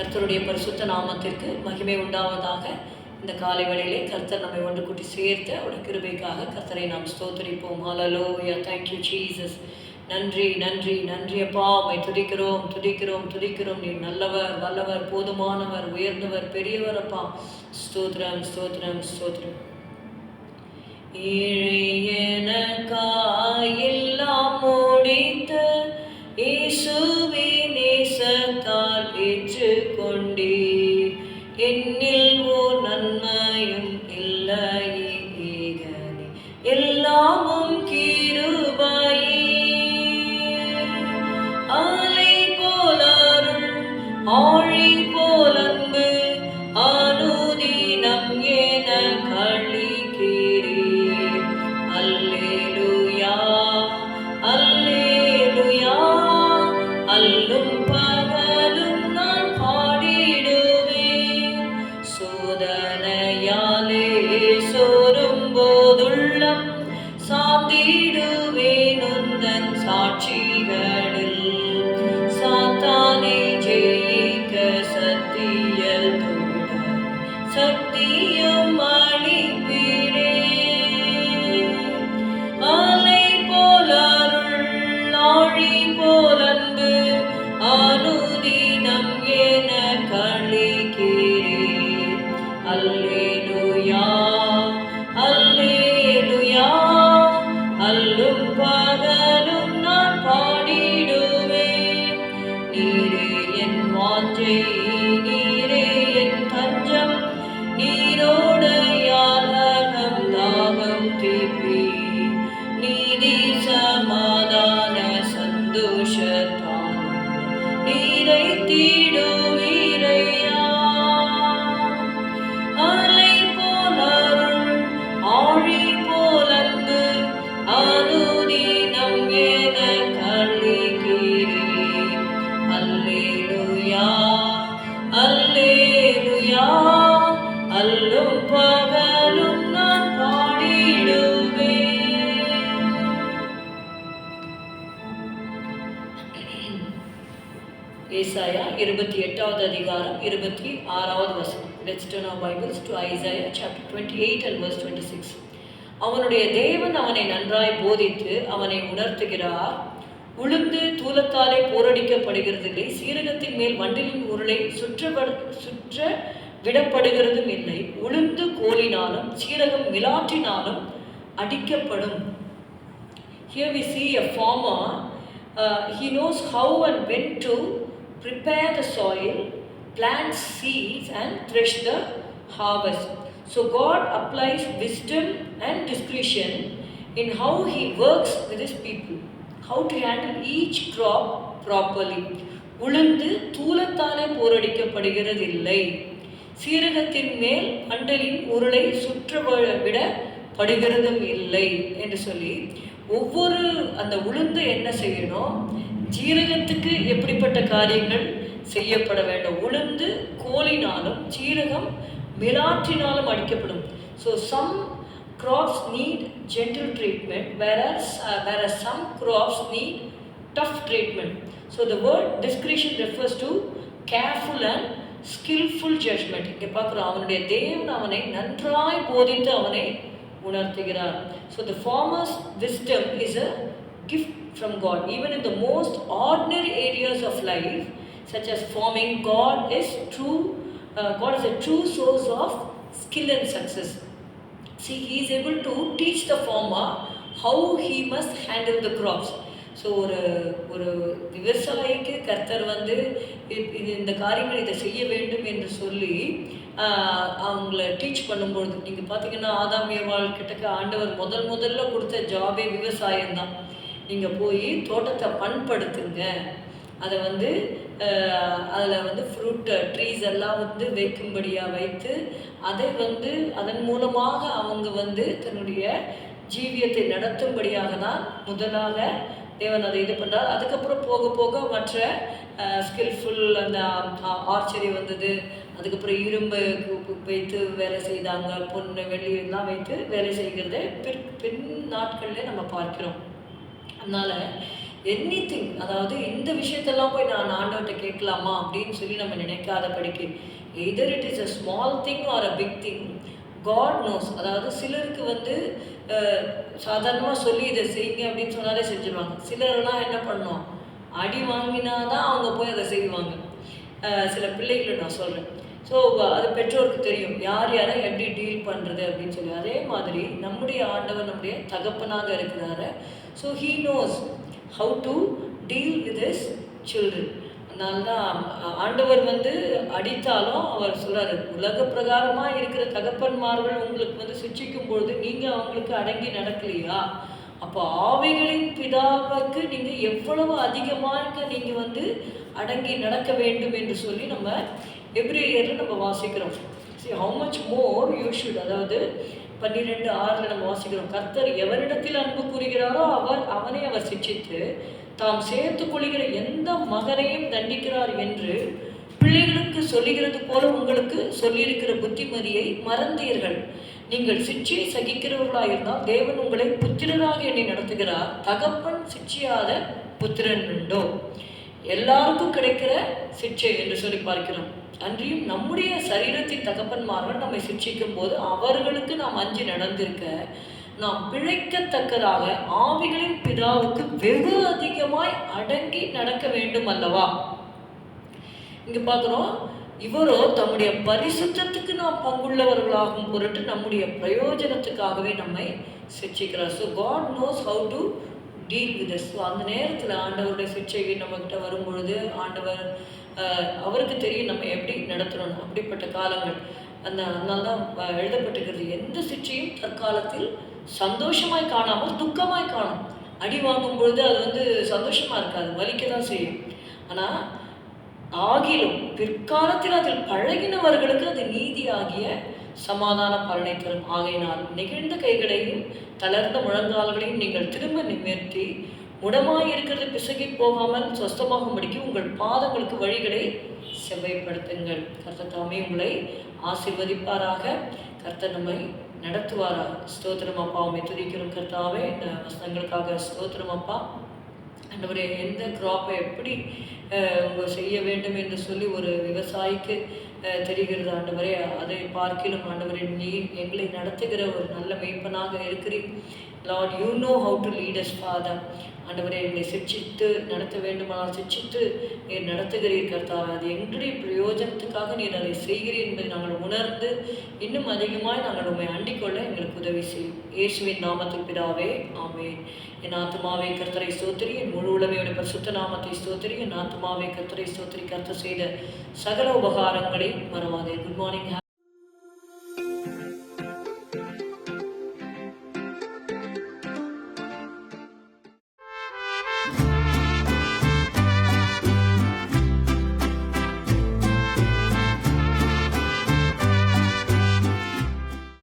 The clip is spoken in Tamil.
கர்த்தருடைய பரிசுத்த நாமத்திற்கு மகிமை உண்டாவதாக. இந்த காலை வேளையிலே கர்த்தர் நம்மை ஒன்று கூட்டி சேர்த்த ஒரு கிருபைக்காக கர்த்தரை நாம் ஸ்தோத்திரிப்போம். ஹல்லேலூயா. Thank you Jesus. நன்றி நன்றி நன்றி அப்பா, உம்மை துதிக்கிறோம் துதிக்கிறோம் துதிக்கிறோம். நீ நல்லவர், வல்லவர், போதுமானவர், உயர்ந்தவர், பெரியவர் அப்பா. ஸ்தோத்திரம் ஸ்தோத்திரம் ஸ்தோத்திரம். எனக்காய் எல்லாம் முடித்த இயேசுவே நேசத்தால் ஏற்றுக்கொண்டீர். என்னில் ஓர் நன்மையும் இல்லையே ஏகனே, எல்லாமும் கிருபையே. அலை போல் அருள், ஆழி போல் அன்பு, அனுதினம் எனக் அளிக்கிறீர். அல்லேலூயா அல்லேலூயா. அல்லும் பகலும் நான் பாடிடுவேன். சோதனையாலே சோரும் போதுள்ளம் சாத்திடுவேன் உந்தன் சாட்சிகளில். சாத்தானை ஜெயிக்க சத்தியத்துடன் சத்தியம் அளிப்பீரே. அலை போல் அருள், ஆழி போல் அன்பு, அனுதினம் எனக் அளிக்கிறீர். அல்லேலூயா அல்லேலூயா. அல்லும் பகலும் நான் பாடிடுவேன். நீரே என் வாஞ்சை, நீரே என் தஞ்சம், நீரோடு யாதகம் தாகம் தீர்ப்பி. நீதி சமாதான சந்தோஷத்தால் நீரை தீடுவீரையா. அலை போல் அருள், ஆழி போல் அன்பு, அனுதினம் எனக் அளிக்கிறீர். அல்லேலூயா அல்லேலூயா. அல்லும் பகலும் நான் பாடிடுவேன். ஏசாயா 28வது அதிகாரம் 26வது வசனம். Let's turn our Bibles to Isaiah chapter 28 and verse 26. அவனுடைய தேவன் அவனை நன்றாய் போதித்து அவனை உணர்த்துகிறார். உளுந்து தூலத்தாலே போரடிக்கப்படுகிறதில்லை, சீரகத்தின் மேல் வண்டிலின் உருளை சுற்ற விடப்படுகிறதும் இல்லை. உளுந்து கோலினாலும் சீரகம் மிலாற்றினாலும் அடிக்கப்படும். Here we see a farmer. He knows how and when to prepare the soil, plant seeds and thresh the harvest. So God applies wisdom and discretion in how he works with his people, how to handle each crop properly. உளுந்து தூலத்தாலே போரடிக்கப்படுகிறதில்லை, சீரகத்தின் மேல் பண்டலின் உருளை சுற்ற விடப்படுகிறதும் இல்லை என்று சொல்லி, ஒவ்வொரு அந்த உளுந்து என்ன செய்யணும், சீரகத்துக்கு எப்படிப்பட்ட காரியங்கள் செய்யப்பட வேண்டும். உளுந்து கோலினாலும் சீரகம் மிலாற்றினாலும் அடிக்கப்படும். So some crops need gentle treatment, whereas some crops need tough treatment. So the word discretion refers to careful and skillful judgment. இங்கே பார்க்குறோம், அவனுடைய தேவன் அவனை நன்றாய் போதித்து அவனை உணர்த்துகிறார். So the farmer's wisdom is a gift from God. Even in the most ordinary areas of life, such as farming, God is a true source of skill and success. See, he is able to teach the farmer how he must handle the crops. So ஒரு விவசாயிக்கு கர்த்தர் வந்து இந்த காரியங்கள் இதை செய்ய வேண்டும் என்று சொல்லி அவங்கள டீச் பண்ணும்பொழுது, நீங்கள் பார்த்தீங்கன்னா ஆதாம் ஏவாள் கிட்டக்க ஆண்டவர் முதல்ல கொடுத்த ஜாபே விவசாயம்தான். நீங்கள் போய் தோட்டத்தை பண்படுத்துங்க, அதை வந்து அதில் வந்து ஃப்ரூட் ட்ரீஸ் எல்லாம் வந்து வைக்கும்படியாக வைத்து அதை வந்து அதன் மூலமாக அவங்க வந்து தன்னுடைய ஜீவியத்தை நடத்தும்படியாக தான் முதலாக தேவன் அதை இது பண்ணுறார். அதுக்கப்புறம் போக போக மற்ற ஸ்கில்ஃபுல் அந்த ஆர்ச்சரி வந்தது. அதுக்கப்புறம் இரும்பு வைத்து வேலை செய்தாங்க, பொண்ணு வெள்ளி எல்லாம் வைத்து வேலை செய்கிறத பின் நாட்களில் நம்ம பார்க்கிறோம். அதனால் எனிதிங், அதாவது இந்த விஷயத்தெல்லாம் போய் நான் ஆண்டவர்கிட்ட கேட்கலாமா அப்படின்னு சொல்லி நம்ம நினைக்காதபடிக்கு, either it is a small thing or a big thing, God knows. அதாவது சிலருக்கு வந்து சாதாரணமாக சொல்லி இதை செய்யுங்க அப்படின்னு சொன்னாலே செஞ்சுருவாங்க. சிலர்லாம் என்ன பண்ணோம், அடி வாங்கினா தான் அவங்க போய் அதை செய்வாங்க. சில பிள்ளைகளை நான் சொல்கிறேன். ஸோ அது பெற்றோருக்கு தெரியும் யார் யாரை எப்படி டீல் பண்ணுறது அப்படின்னு சொல்லி. அதே மாதிரி நம்முடைய ஆண்டவர் நம்முடைய தகப்பனாக இருக்கிறாரு. So he knows how to deal with his children. அதனால தான் ஆண்டவர் வந்து அடித்தாலும் அவர் சொல்கிறாரு, உலக பிரகாரமாக இருக்கிற தகப்பன்மார்கள் உங்களுக்கு வந்து சிக்ஷிக்கும் பொழுது நீங்கள் அவங்களுக்கு அடங்கி நடக்கலையா, அப்போ ஆவிகளின் பிதாவுக்கு நீங்கள் எவ்வளவு அதிகமாக நீங்கள் வந்து அடங்கி நடக்க வேண்டும் என்று சொல்லி நம்ம எபிரேயரில் நம்ம வாசிக்கிறோம். சரி, how much more you should. அதாவது 12:6 நம்ம வாசிக்கிறோம், கர்த்தர் எவரிடத்தில் அன்பு கூறுகிறாரோ அவனை அவர் சிட்சித்து தாம் சேர்த்து கொள்கிற எந்த மகனையும் தண்டிக்கிறார் என்று பிள்ளைகளுக்கு சொல்லுகிறது போல உங்களுக்கு சொல்லியிருக்கிற புத்திமதியை மறந்தீர்கள். நீங்கள் சிட்சியை சகிக்கிறவர்களாயிருந்தால் தேவன் உங்களை புத்திரராக எண்ணி நடத்துகிறார். தகப்பன் சிட்சியாத புத்திரன் உண்டோ? எல்லாருக்கும் கிடைக்கிற சிட்சை என்று சொல்லி பார்க்கிறோம். அன்றியும் நம்முடைய சரீரத்தின் தகப்பன்மார்கள் நம்மை சிட்சிக்கும் போது அவர்களுக்கு நாம் அஞ்சி நடந்திருக்க நாம் பிழைக்கத்தக்கதாக ஆவிகளின் பிதாவுக்கு வெகு அதிகமாய் அடங்கி நடக்க வேண்டும் அல்லவா? இங்க பார்க்கிறோம், இவரோ தம்முடைய பரிசுத்தத்துக்கு நாம் பங்குள்ளவர்களாகும் பொருட்டு நம்முடைய பிரயோஜனத்துக்காகவே நம்மை சிட்சிக்கிறார். So God knows how to deal with us. So அந்த நேரத்தில் ஆண்டவருடைய சிட்சைகள் நம்மக்கிட்ட வரும்பொழுது ஆண்டவர் அவருக்கு தெரியும் நம்ம எப்படி நடத்துகிறோம். அப்படிப்பட்ட காலங்கள் அதனால தான் எழுதப்பட்டிருக்கிறது, எந்த சிட்சையும் தற்காலத்தில் சந்தோஷமாய் காணாமல் துக்கமாய் காணும். அடி வாங்கும் பொழுது அது வந்து சந்தோஷமாக இருக்காது, வலிக்க தான் செய்யும். ஆனால் ஆகிலும் பிற்காலத்தில் அதில் பழகினவர்களுக்கு அது நீதியாகிய சமாதான பலனை தரும். ஆகையினால் நெகிழ்ந்த கைகளையும் தளர்ந்த முழங்கால்களையும் நீங்கள் திரும்ப நிமிர்த்தி முடமாயிருக்கிறது பிசகி போகாமல் சொஸ்தமாகும்படிக்கு உங்கள் பாதங்களுக்கு வழிகளை செவ்வைப்படுத்துங்கள். கர்த்தர் தாமே உங்களை ஆசீர்வதிப்பாராக. கர்த்தர் நம்மை நடத்துவாராக. ஸ்தோத்திரம் அப்பா, உம்மை துதிக்கிறோம் கர்த்தாவே. இந்த வசனங்களுக்காக ஸ்தோத்திரம் அப்பா. ஆண்டவரே, எந்த கிராப்பை எப்படி செய்ய வேண்டும் என்று சொல்லி ஒரு விவசாயிக்கு தெரிகிறது ஆண்டவரே. அதை பார்க்கிலும் ஆண்டவரே, நீர் எங்களை நடத்துகிற ஒரு நல்ல மேய்ப்பனாக இருக்கிறீர். Lord, you know how to lead us father. ஆண்டவரே, எங்களை சிட்சித்து நடத்த வேண்டுமானால் சிட்சித்து நீர் நடத்துகிறீர் கர்த்தாவே. அது எங்களுடைய பிரயோஜனத்துக்காக நீர் அதை செய்கிறீர் என்பதை நாங்கள் உணர்ந்து இன்னும் அதிகமாக நாங்கள் உண்மை அண்டிக்கொள்ள எங்களுக்கு உதவி செய்யும். இயேசுவின் நாமத்தில் பிதாவே, ஆமென். என் ஆத்துமாவே கர்த்தரை ஸ்தோத்திரி, என் முழு உலகையோட பரிசுத்த நாமத்தை ஸ்தோத்திரி. என் ஆத்துமாவே கர்த்தரை ஸ்தோத்திரி, கர்த்தர் செய்த சகல உபகாரங்களை மறவாதே. Good morning.